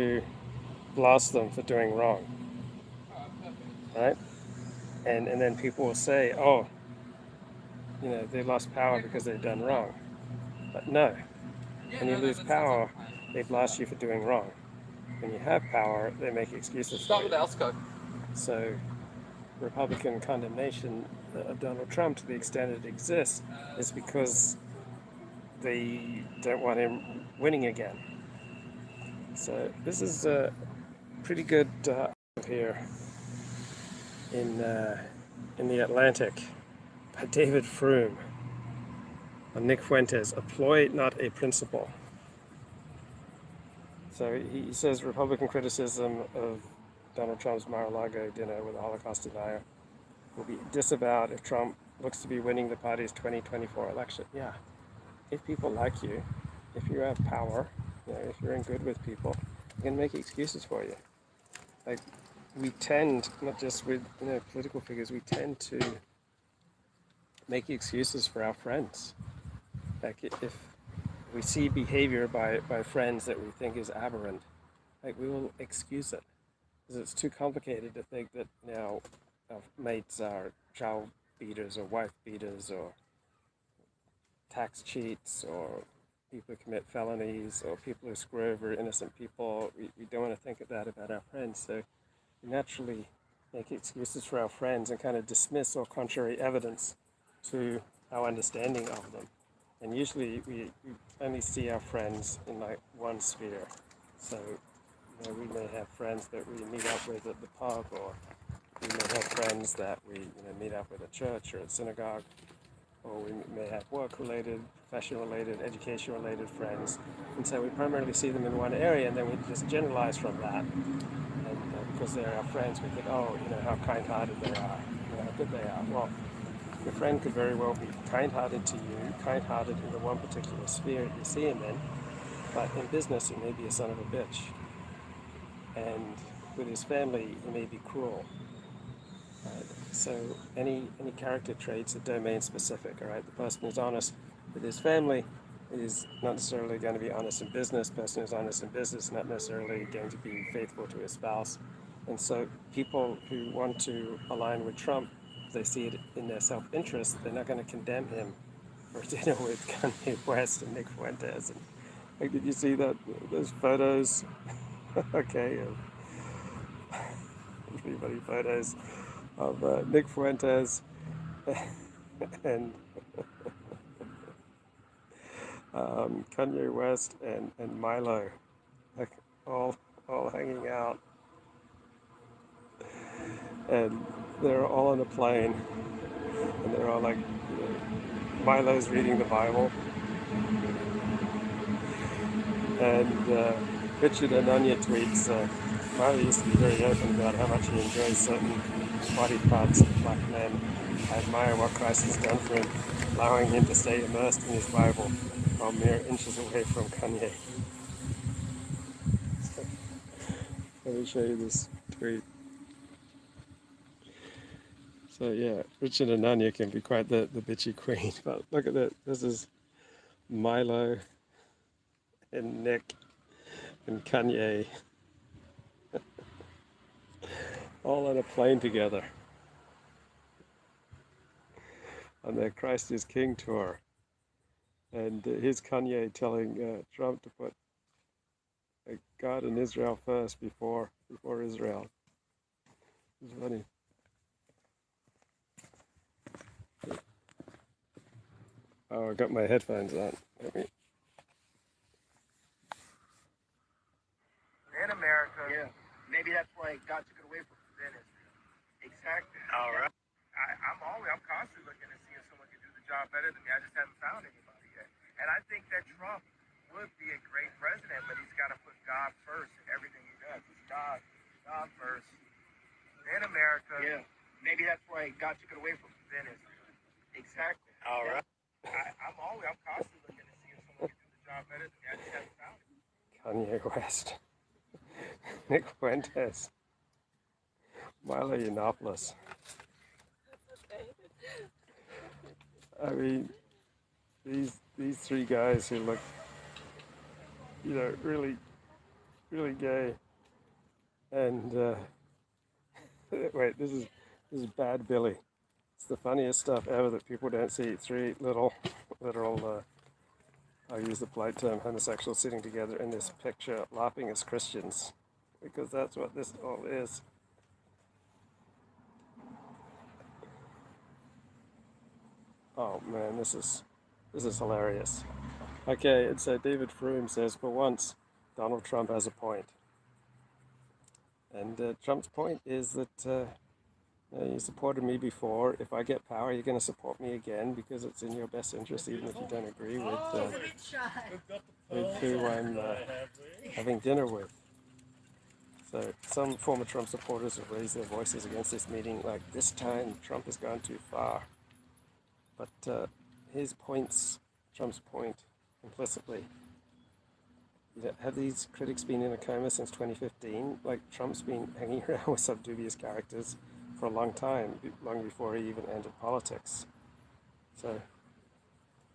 to blast them for doing wrong, right? And then people will say, oh, they lost power because they've done wrong. But no, when you lose power, they blast you for doing wrong. When you have power, they make excuses for you. So Republican condemnation of Donald Trump, to the extent it exists, is because they don't want him winning again. So this is a pretty good here in the Atlantic by David Frum on Nick Fuentes, a ploy, not a principle. So he says Republican criticism of Donald Trump's Mar-a-Lago dinner with a Holocaust denier will be disavowed if Trump looks to be winning the party's 2024 election. Yeah, if people like you, if you have power, if you're in good with people, they can make excuses for you. Like, we tend, not just with political figures, we tend to make excuses for our friends. Like, if we see behavior by friends that we think is aberrant, like, we will excuse it because it's too complicated to think that our mates are child beaters or wife beaters or tax cheats or people who commit felonies or people who screw over innocent people. We don't want to think of that about our friends, so we naturally make excuses for our friends and kind of dismiss all contrary evidence to our understanding of them. And usually we only see our friends in like one sphere. So we may have friends that we meet up with at the pub, or we may have friends that we meet up with at church or at synagogue, or we may have work-related, profession-related, education-related friends. And so we primarily see them in one area, and then we just generalize from that. And because they're our friends, we think, oh, how kind-hearted they are, how good they are. Well, your friend could very well be kind-hearted to you, kind-hearted in the one particular sphere you see him in, but in business he may be a son of a bitch. And with his family he may be cruel. So any character traits are domain specific, all right? The person who's honest with his family is not necessarily going to be honest in business. The person who's honest in business is not necessarily going to be faithful to his spouse. And so people who want to align with Trump, they see it in their self-interest, they're not going to condemn him for dinner with Kanye West and Nick Fuentes. And like, did you see those photos? Okay, everybody photos of Nick Fuentes and Kanye West and Milo, like all hanging out, and they're all on a plane, and they're all like, Milo's reading the Bible, and Richard Ananya tweets, Milo used to be very open about how much he enjoys certain body parts of black men. I admire what Christ has done for him, allowing him to stay immersed in his Bible while mere inches away from Kanye. So, let me show you this tweet. So yeah, Richard Ananya can be quite the bitchy queen, but look at that. This is Milo and Nick and Kanye all on a plane together on their Christ is King tour. And here's Kanye telling Trump to put God and Israel first before Israel. It's funny. Oh, I got my headphones on. In America, yeah. Maybe that's why God took it away from Israel. Exactly. All right. I'm constantly looking to see if someone can do the job better than me. I just haven't found anybody yet. And I think that Trump would be a great president, but he's got to put God first in everything he does. It's God first. In America, yeah. Maybe that's why God took it away from Israel. Exactly. All right. I'm constantly looking to see if someone can do the job better than me. I just haven't found it. Kanye West, Nick Fuentes, Milo Yiannopoulos. I mean, these three guys who look, really really gay. And wait, this is Bad Billy. It's the funniest stuff ever that people don't see. Three literal, I'll use the polite term, homosexuals sitting together in this picture, laughing as Christians, because that's what this all is. Oh man, this is hilarious. Okay, and so David Frum says, for once, Donald Trump has a point. And Trump's point is that you supported me before. If I get power, you're going to support me again because it's in your best interest, even if you don't agree with who I'm having dinner with. So some former Trump supporters have raised their voices against this meeting, like this time Trump has gone too far. But his points, Trump's point, implicitly, have these critics been in a coma since 2015? Like, Trump's been hanging around with some dubious characters for a long time, long before he even entered politics. So,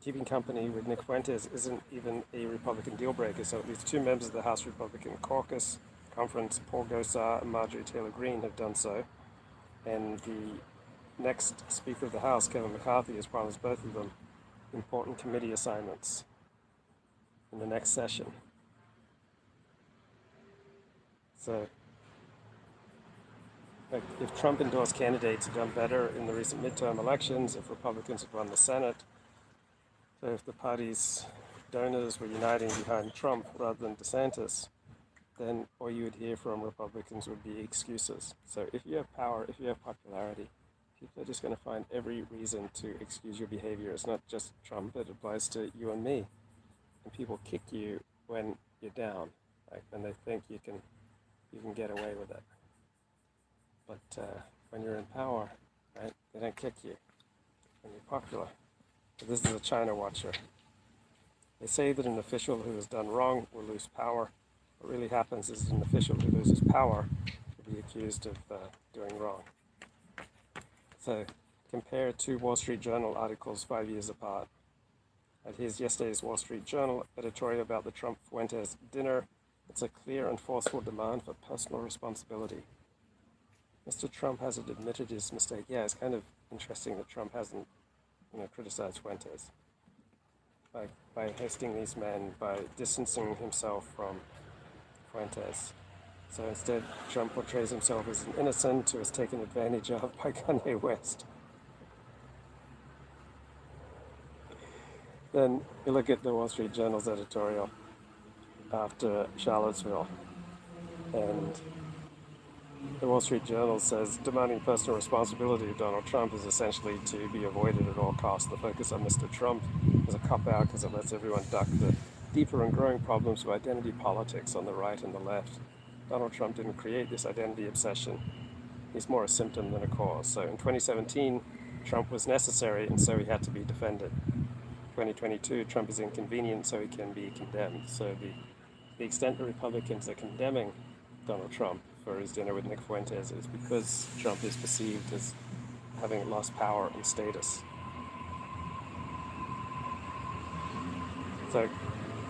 keeping company with Nick Fuentes isn't even a Republican deal breaker. So at least two members of the House Republican Caucus Conference, Paul Gosar and Marjorie Taylor Greene, have done so. And the next Speaker of the House, Kevin McCarthy, has promised both of them important committee assignments in the next session. So, like, if Trump-endorsed candidates had done better in the recent midterm elections, if Republicans had won the Senate, so if the party's donors were uniting behind Trump rather than DeSantis, then all you would hear from Republicans would be excuses. So if you have power, if you have popularity, people are just going to find every reason to excuse your behavior. It's not just Trump, it applies to you and me. And people kick you when you're down, like when they think you can get away with it. But when you're in power, right, they don't kick you when you're popular. So this is a China watcher. They say that an official who has done wrong will lose power. What really happens is an official who loses power will be accused of doing wrong. So compare two Wall Street Journal articles 5 years apart. Here's yesterday's Wall Street Journal editorial about the Trump-Fuentes dinner. It's a clear and forceful demand for personal responsibility. Mr. Trump hasn't admitted his mistake. Yeah, it's kind of interesting that Trump hasn't, criticized Fuentes by hosting these men, by distancing himself from Fuentes. So instead, Trump portrays himself as an innocent who is taken advantage of by Kanye West. Then you look at the Wall Street Journal's editorial after Charlottesville, and the Wall Street Journal says demanding personal responsibility of Donald Trump is essentially to be avoided at all costs. The focus on Mr. Trump is a cop-out because it lets everyone duck the deeper and growing problems of identity politics on the right and the left. Donald Trump didn't create this identity obsession. He's more a symptom than a cause. So in 2017, Trump was necessary, and so he had to be defended. 2022, Trump is inconvenient, so he can be condemned. So the extent that Republicans are condemning Donald Trump for his dinner with Nick Fuentes is because Trump is perceived as having lost power and status. So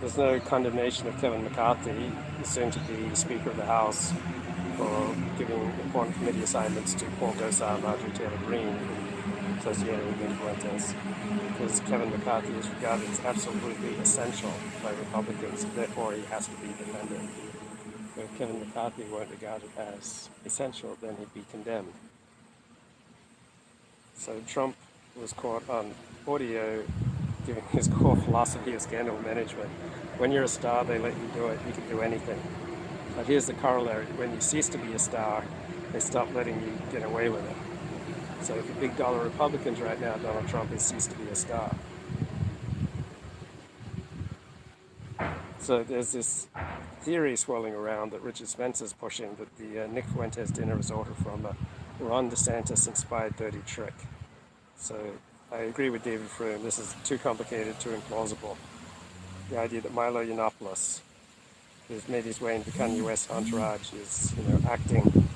there's no condemnation of Kevin McCarthy, soon to be Speaker of the House, for giving important committee assignments to Paul Gosar and Marjorie Taylor Greene associated with Nick Fuentes, because Kevin McCarthy is regarded as absolutely essential by Republicans, therefore he has to be defended. If Kevin McCarthy weren't regarded as essential, then he'd be condemned. So Trump was caught on audio giving his core philosophy of scandal management. When you're a star, they let you do it. You can do anything. But here's the corollary. When you cease to be a star, they stop letting you get away with it. So for big dollar Republicans right now, Donald Trump has ceased to be a star. So there's this theory swirling around that Richard Spencer's pushing that the Nick Fuentes dinner is ordered from a Ron DeSantis inspired dirty trick. So I agree with David Frum. This is too complicated, too implausible. The idea that Milo Yiannopoulos, who's made his way into Kanye West entourage, is acting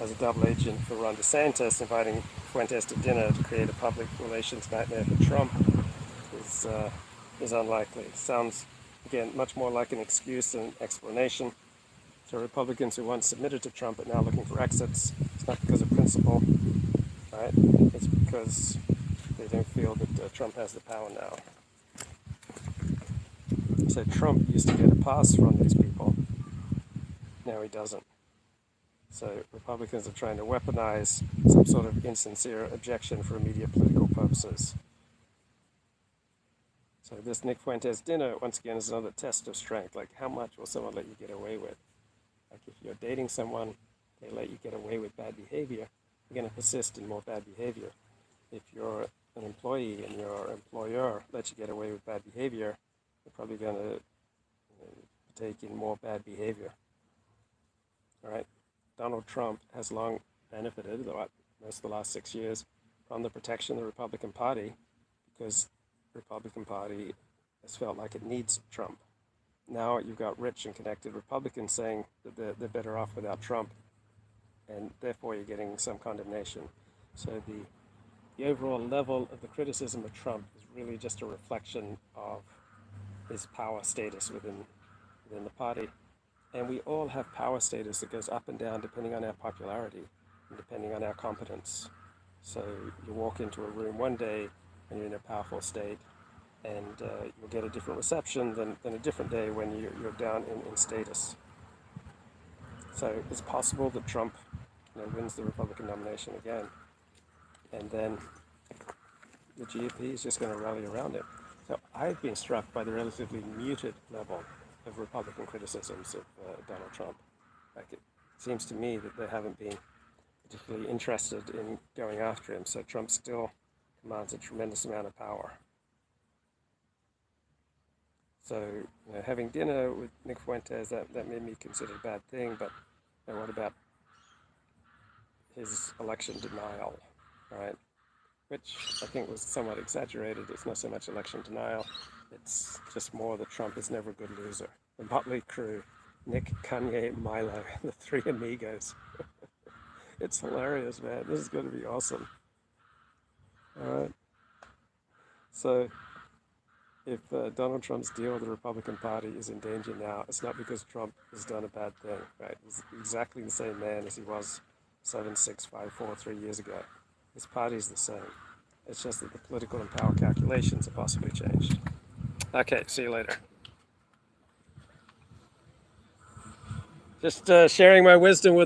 as a double agent for Ron DeSantis, inviting Fuentes to dinner to create a public relations nightmare for Trump, is unlikely. Sounds, again, much more like an excuse than an explanation. So Republicans who once submitted to Trump are now looking for exits. It's not because of principle, right? It's because they don't feel that Trump has the power now. So Trump used to get a pass from these people. Now he doesn't. So Republicans are trying to weaponize some sort of insincere objection for immediate political purposes. So this Nick Fuentes dinner, once again, is another test of strength. Like, how much will someone let you get away with? Like, if you're dating someone, they let you get away with bad behavior, you're going to persist in more bad behavior. If you're an employee and your employer lets you get away with bad behavior, you're probably going to take in more bad behavior. All right? Donald Trump has long benefited, most of the last 6 years, from the protection of the Republican Party, because the Republican Party has felt like it needs Trump. Now you've got rich and connected Republicans saying that they're better off without Trump, and therefore you're getting some condemnation. So the overall level of the criticism of Trump is really just a reflection of his power status within the party. And we all have power status that goes up and down depending on our popularity and depending on our competence. So you walk into a room one day and you're in a powerful state, and you'll get a different reception than a different day when you're down in status. So it's possible that Trump wins the Republican nomination again, and then the GOP is just going to rally around him. So I've been struck by the relatively muted level of Republican criticisms of Donald Trump. Like, it seems to me that they haven't been particularly interested in going after him, so Trump still commands a tremendous amount of power. So, having dinner with Nick Fuentes, that made me consider a bad thing, but what about his election denial, right? Which I think was somewhat exaggerated. It's not so much election denial, it's just more that Trump is never a good loser. The Motley Crew, Nick, Kanye, Milo, the three amigos. It's hilarious, man. This is going to be awesome. All right. So, if Donald Trump's deal with the Republican Party is in danger now, it's not because Trump has done a bad thing, right? He's exactly the same man as he was 7, 6, 5, 4, 3 years ago. His party's the same. It's just that the political and power calculations have possibly changed. Okay, see you later. Just sharing my wisdom with